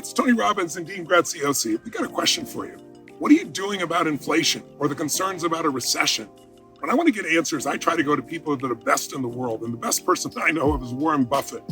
it's Tony Robbins and Dean Graziosi. We got a question for you. What are you doing about inflation or the concerns about a recession? When I want to get answers, I try to go to people that are best in the world. And the best person I know of is Warren Buffett.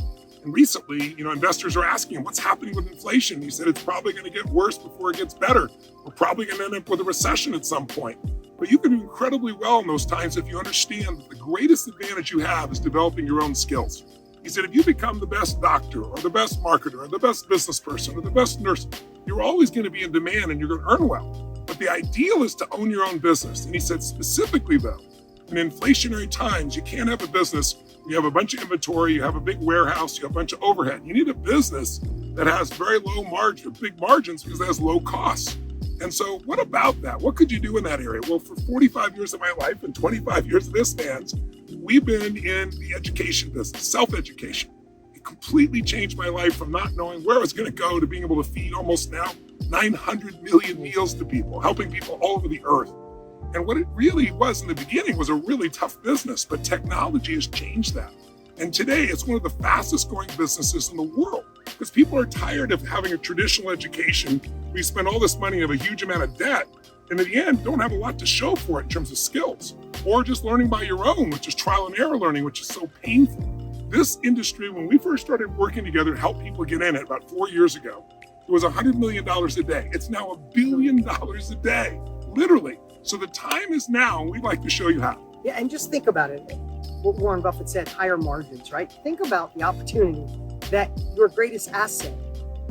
And recently, investors are asking him, what's happening with inflation? He said it's probably going to get worse before it gets better. We're probably going to end up with a recession at some point. But you can do incredibly well in those times if you understand that the greatest advantage you have is developing your own skills. He said, if you become the best doctor or the best marketer or the best business person or the best nurse, you're always going to be in demand and you're going to earn well. But the ideal is to own your own business. And he said specifically, though, in inflationary times, you can't have a business. You have a bunch of inventory, you have a big warehouse, you have a bunch of overhead. You need a business that has very low margin, big margins because it has low costs. And so what about that? What could you do in that area? Well, for 45 years of my life and 25 years of this man's, we've been in the education business, self-education. It completely changed my life from not knowing where I was going to go to being able to feed almost now 900 million meals to people, helping people all over the earth. And what it really was in the beginning was a really tough business, but technology has changed that. And today it's one of the fastest growing businesses in the world because people are tired of having a traditional education. We spend all this money and have a huge amount of debt. And in the end, don't have a lot to show for it in terms of skills or just learning by your own, which is trial and error learning, which is so painful. This industry, when we first started working together to help people get in it about 4 years ago, it was $100 million a day. It's now $1 billion a day, literally. So the time is now, and we'd like to show you how. Yeah, and just think about it. What Warren Buffett said, higher margins, right? Think about the opportunity that your greatest asset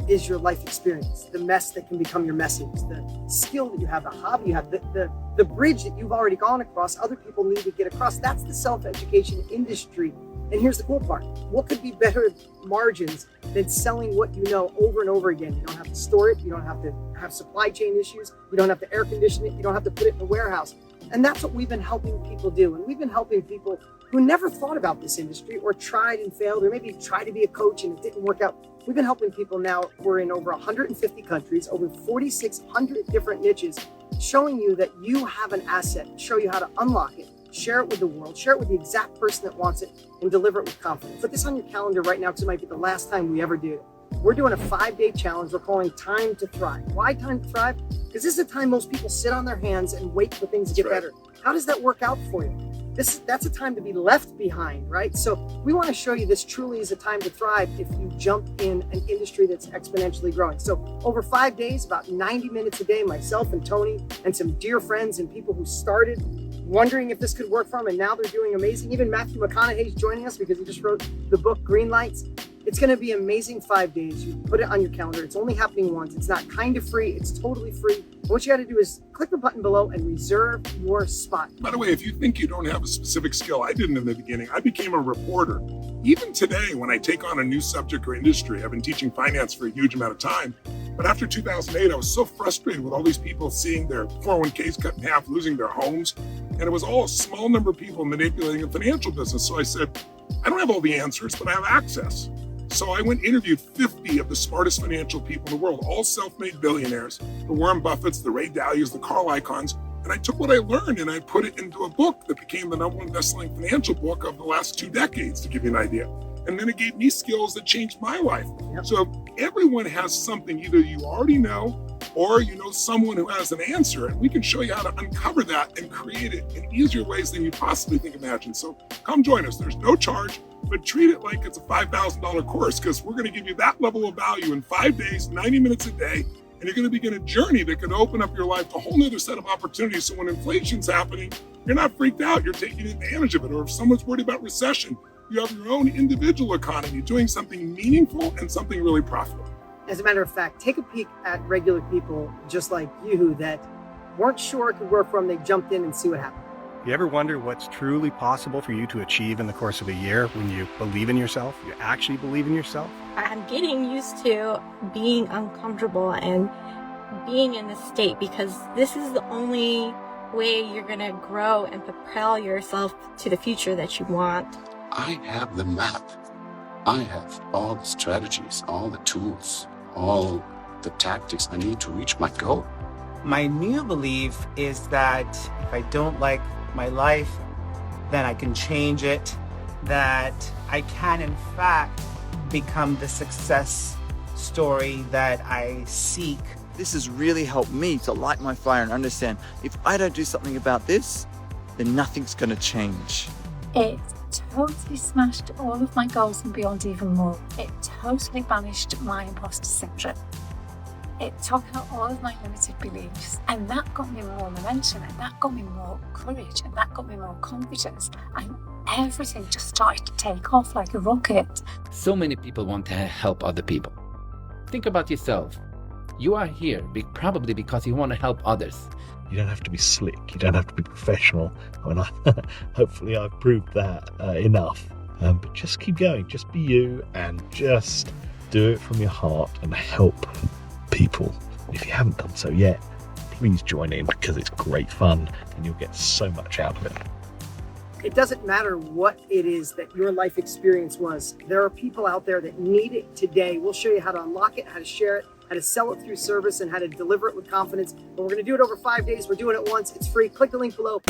is your life experience, the mess that can become your message, the skill that you have, the hobby you have, the bridge that you've already gone across, other people need to get across. That's the self-education industry. And here's the cool part. What could be better margins than selling what you know over and over again? You don't have to store it. You don't have to have supply chain issues. You don't have to air condition it. You don't have to put it in a warehouse. And that's what we've been helping people do. And we've been helping people who never thought about this industry or tried and failed, or maybe tried to be a coach and it didn't work out. We've been helping people now. We're in over 150 countries, over 4,600 different niches, showing you that you have an asset, show you how to unlock it, share it with the world, share it with the exact person that wants it, and deliver it with confidence. Put this on your calendar right now because it might be the last time we ever do it. We're doing a 5-day challenge we're calling Time to Thrive. Why Time to Thrive? Because this is the time most people sit on their hands and wait for things to get better. How does that work out for you? That's a time to be left behind, right? So we want to show you this truly is a time to thrive if you jump in an industry that's exponentially growing. So over 5 days, about 90 minutes a day, myself and Tony and some dear friends and people who started wondering if this could work for them, and now they're doing amazing. Even Matthew McConaughey's joining us because he just wrote the book Green Lights. It's going to be amazing 5 days. You put it on your calendar. It's only happening once. It's not kind of free. It's totally free. And what you got to do is click the button below and reserve your spot. By the way, if you think you don't have a specific skill, I didn't in the beginning. I became a reporter. Even today, when I take on a new subject or industry, I've been teaching finance for a huge amount of time. But after 2008, I was so frustrated with all these people seeing their 401ks cut in half, losing their homes. And it was all a small number of people manipulating a financial business. So I said, I don't have all the answers, but I have access. So I went and interviewed 50 of the smartest financial people in the world, all self-made billionaires, the Warren Buffetts, the Ray Dalias, the Carl Icahns. And I took what I learned and I put it into a book that became the #1 best-selling financial book of the last 2 decades, to give you an idea. And then it gave me skills that changed my life. Yep. So everyone has something either you already know or you know someone who has an answer, and we can show you how to uncover that and create it in easier ways than you possibly think imagine. So come join us. There's no charge, but treat it like it's a $5,000 course because we're going to give you that level of value in 5 days, 90 minutes a day, and you're going to begin a journey that can open up your life to a whole nother set of opportunities. So when inflation's happening, you're not freaked out. You're taking advantage of it. Or if someone's worried about recession, you have your own individual economy doing something meaningful and something really profitable. As a matter of fact, take a peek at regular people just like you that weren't sure it could work for them. They jumped in and see what happened. You ever wonder what's truly possible for you to achieve in the course of a year when you believe in yourself, you actually believe in yourself? I'm getting used to being uncomfortable and being in this state because this is the only way you're going to grow and propel yourself to the future that you want. I have the map. I have all the strategies, all the tools, all the tactics I need to reach my goal. My new belief is that if I don't like my life, then I can change it, that I can in fact become the success story that I seek. This has really helped me to light my fire and understand if I don't do something about this, then nothing's going to change. It totally smashed all of my goals and beyond even more. It totally banished my imposter syndrome. It took out all of my limited beliefs, and that got me more momentum, and that got me more courage, and that got me more confidence, and everything just started to take off like a rocket. So many people want to help other people. Think about yourself. You are here probably because you want to help others. You don't have to be slick. You don't have to be professional. Hopefully I've proved that enough. But just keep going. Just be you and just do it from your heart and help people. If you haven't done so yet, please join in because it's great fun and you'll get so much out of it. It doesn't matter what it is that your life experience was. There are people out there that need it today. We'll show you how to unlock it, how to share it, how to sell it through service, and how to deliver it with confidence. But we're going to do it over 5 days. We're doing it once. It's free. Click the link below.